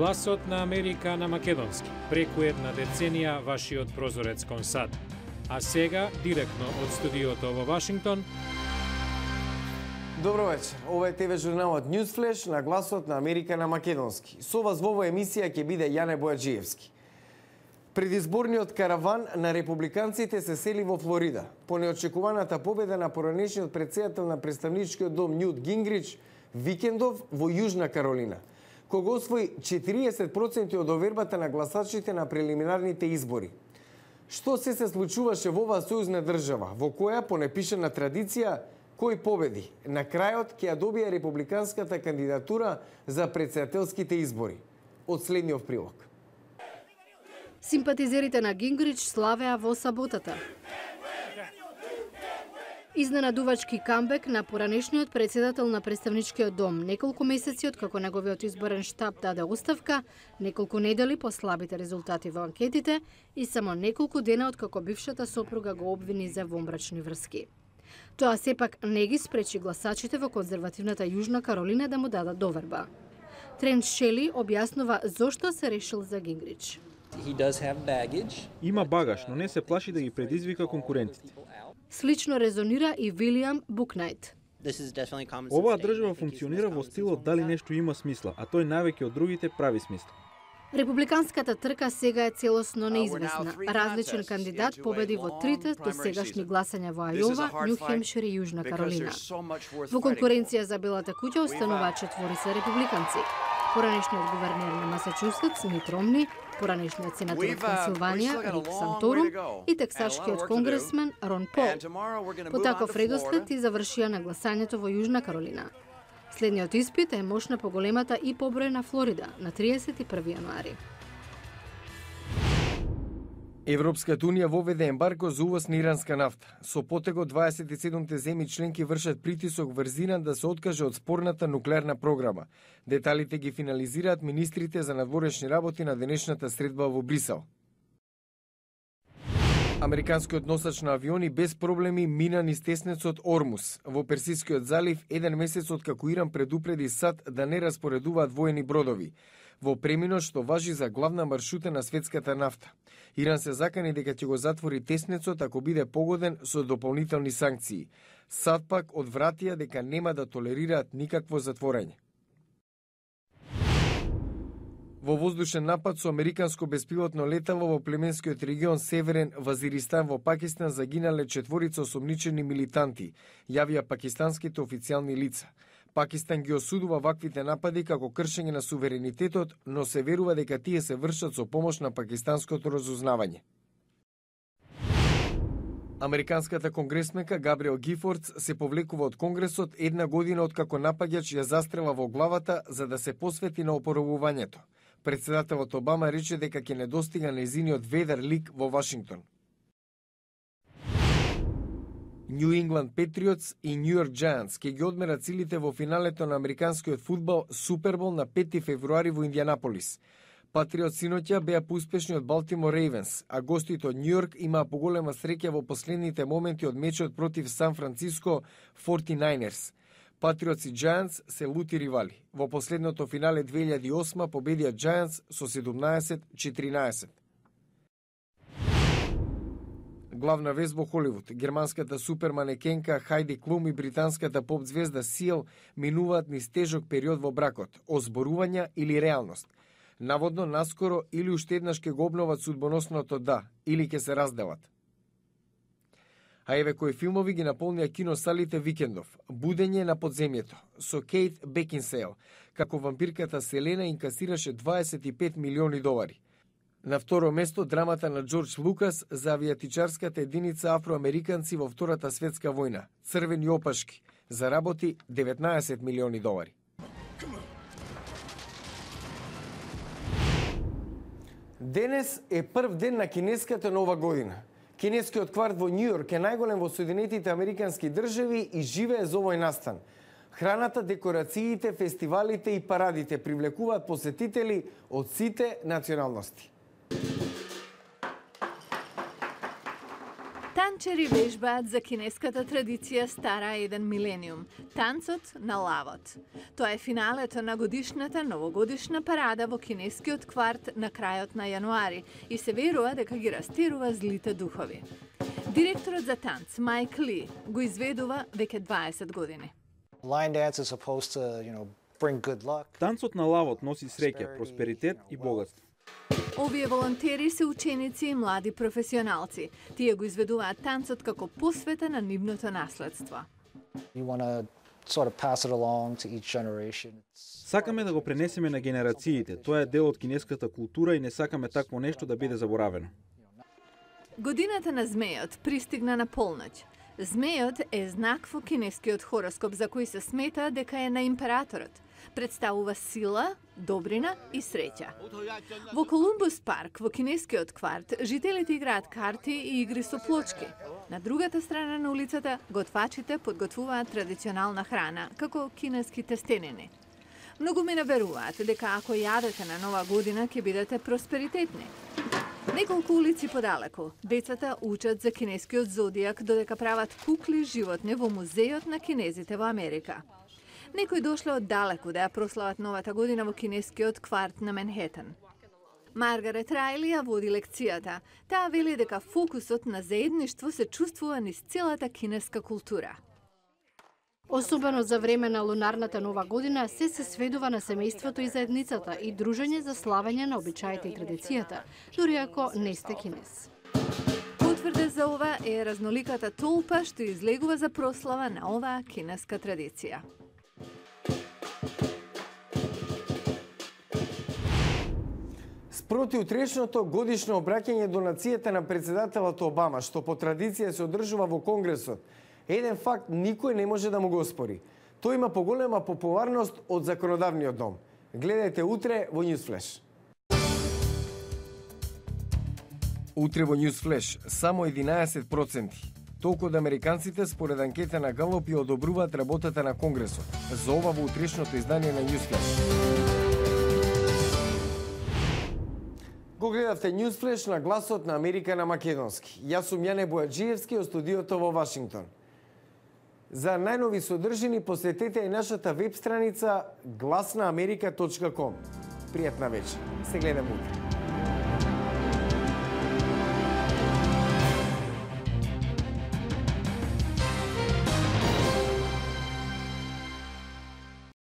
Гласот на Америка на македонски. Преку една деценија вашиот прозорец кон САД. А сега, директно од студиото во Вашингтон. Добро вечер. Ова е ТВ журналот Newsflash на Гласот на Америка на македонски. Со вас во оваа емисија ќе биде Јане Бојаджиевски. Предизборниот караван на републиканците се сели во Флорида. По неочекуваната победа на поранешниот претседател на представничкиот дом Њут Гингрич викендов во Јужна Каролина, кога освои 40% од овербата на гласачите на прелиминарните избори. Што се случуваше во оваа сојузна држава, во која, по непишана традиција, кој победи? На крајот ќе ја добие републиканската кандидатура за претседателските избори. Од следниот прилог. Симпатизерите на Гингрич славеа во саботата. Изненадувачки камбек на поранешниот претседател на представничкиот дом, неколку месеци од како неговиот изборен штаб даде оставка, неколку недели по слабите резултати во анкетите и само неколку дена од како бившата сопруга го обвини за вомбрачни врски. Тоа сепак не ги спречи гласачите во конзервативната Јужна Каролина да му дадат доверба. Трент Шели објаснува зошто се решил за Гингрич. Има багаж, но не се плаши да ги предизвика конкурентите. Слично резонира и Вилијам Букнајт. Оваа држава функционира во стилот дали нешто има смисла, а тој највеќе од другите прави смисла. Републиканската трка сега е целосно неизвестна. Различен кандидат победи во трите досегашни гласања во Ајова, Њу Хемпшир и Јужна Каролина. Во конкуренција за Белата куќа остануваат четворица републиканци. Поранешниот гувернер на Масачусетс Мит Ромни, поранешниот сенатор од Пенсилванија Рик Санторум и тексашкиот конгресмен Рон Пол. По таков редослед и завршија на гласањето во Јужна Каролина. Следниот испит е мощна поголемата и поброј на Флорида на 31 јануари. Европската унија воведе ембарго за увоз на иранска нафта. Со потегот 27 земји членки вршат притисок врз Иран да се откаже од спорната нуклеарна програма. Деталите ги финализираат министрите за надворешни работи на денешната средба во Брисел. Американскиот носач на авиони без проблеми мина низ теснецот Ормуз. Во Персискиот залив, еден месец од како Иран предупреди САД да не распоредуваат воени бродови. Во преминот што важи за главна маршрута на светската нафта. Иран се закани дека ќе го затвори теснецот ако биде погоден со дополнителни санкции. САД пак одвратија дека нема да толерираат никакво затворање. Во воздушен напад со американско беспилотно летало во племенскиот регион Северен Вазиристан во Пакистан загинале четворица осомничени милитанти, јавија пакистанските официјални лица. Пакистан ги осудува ваквите напади како кршење на суверенитетот, но се верува дека тие се вршат со помош на пакистанското разузнавање. Американската конгресменка Габриел Гифордс се повлекува од Конгресот една година од како напаѓач ја застрела во главата за да се посвети на опоробувањето. Председателот Обама рече дека ќе недостига нејзиниот ведар лик во Вашингтон. Нью Ингланд Патриотс и Нью Йорк Giants ќе ги одмерат силите во финалето на американскиот фудбал Супербол на 5 февруари во Индианаполис. Патриот синоќа беа поуспешни од Балтимор Рейвенс, а гостите од Нью Йорк имаа поголема среќа во последните моменти од мечот против Сан Франциско 49ers. Патриотс и Giants се лути ривали. Во последното финале 2008 победија Giants со 17-14. Главна вест во Холивуд. Германската суперманекенка Хайди Клум и британската поп звезда Сиел минуваат низ тежок период во бракот. Озборувања или реалност? Наводно, наскоро или уште еднаш ќе го обноват судбоносното да, или ќе се разделат. А еве кои филмови ги наполнија киносалите викендов. Будење на подземјето со Кейт Бекинсейл, како вампирката Селена инкасираше 25 милиони долари. На второ место драмата на Џорџ Лукас за авиатичарската единица афроамериканци во Втората светска војна, Црвени опашки, заработи 19 милиони долари. Денес е прв ден на кинеската нова година. Кинескиот кварт во Њу Јорк е најголем во Соединетите Американски држави и живее за овој настан. Храната, декорациите, фестивалите и парадите привлекуваат посетители од сите националности. Танчери вежбаат за кинеската традиција стара 1 милениум – танцот на лавот. Тоа е финалето на годишната новогодишна парада во кинескиот кварт на крајот на јануари и се верува дека ги растерува злите духови. Директорот за танц Майк Ли го изведува веќе 20 години. Танцот на лавот носи среќа, просперитет и богатство. Овие волонтери се ученици и млади професионалци. Тие го изведуваат танцот како посвета на нивното наследство. Сакаме да го пренесеме на генерациите. Тоа е дел од кинеската култура и не сакаме такво нешто да биде заборавено. Годината на змејот пристигна на полноќ. Змејот е знак во кинескиот хороскоп за кој се смета дека е на императорот. Представува сила, добрина и среќа. Во Колумбус парк, во кинескиот кварт, жителите играат карти и игри со плочки. На другата страна на улицата, готвачите подготвуваат традиционална храна, како кинески тестенини. Многумина веруваат дека ако јадете на Нова година, ќе бидете просперитетни. Неколку улици подалеку, децата учат за кинескиот зодијак додека прават кукли животни во музејот на кинезите во Америка. Некои дошле од далеку да ја прослават новата година во кинескиот кварт на Манхетен. Маргарет Рајли ја води лекцијата. Таа вели дека фокусот на заедништво се чувствува низ целата кинеска култура. Особено за време на лунарната нова година се сведува на семејството и заедницата и дружење за славење на обичаите и традицијата, дури ако не сте кинез. Потврда за ова е разноликата толпа што излегува за прослава на оваа кинеска традиција. Спроти утрешното годишно обраќање до нацијата на председателот Обама, што по традиција се одржува во Конгресот, еден факт никој не може да му го оспори. Тој има поголема популарност од законодавниот дом. Гледајте утре во Newsflash. Утре во Newsflash само 11%. Толку од американците според анкета на Галоп ја одобруваат работата на Конгресот. За ова во утрешното издание на Newsflash. Го гледавте Newsflash на гласот на Америка на македонски. Јас сум Јане Бојаджиевски од студиото во Вашингтон. За најнови содржини посетете и нашата веб страница glasnaamerika.com. Пријатна вечер. Се гледаме утре.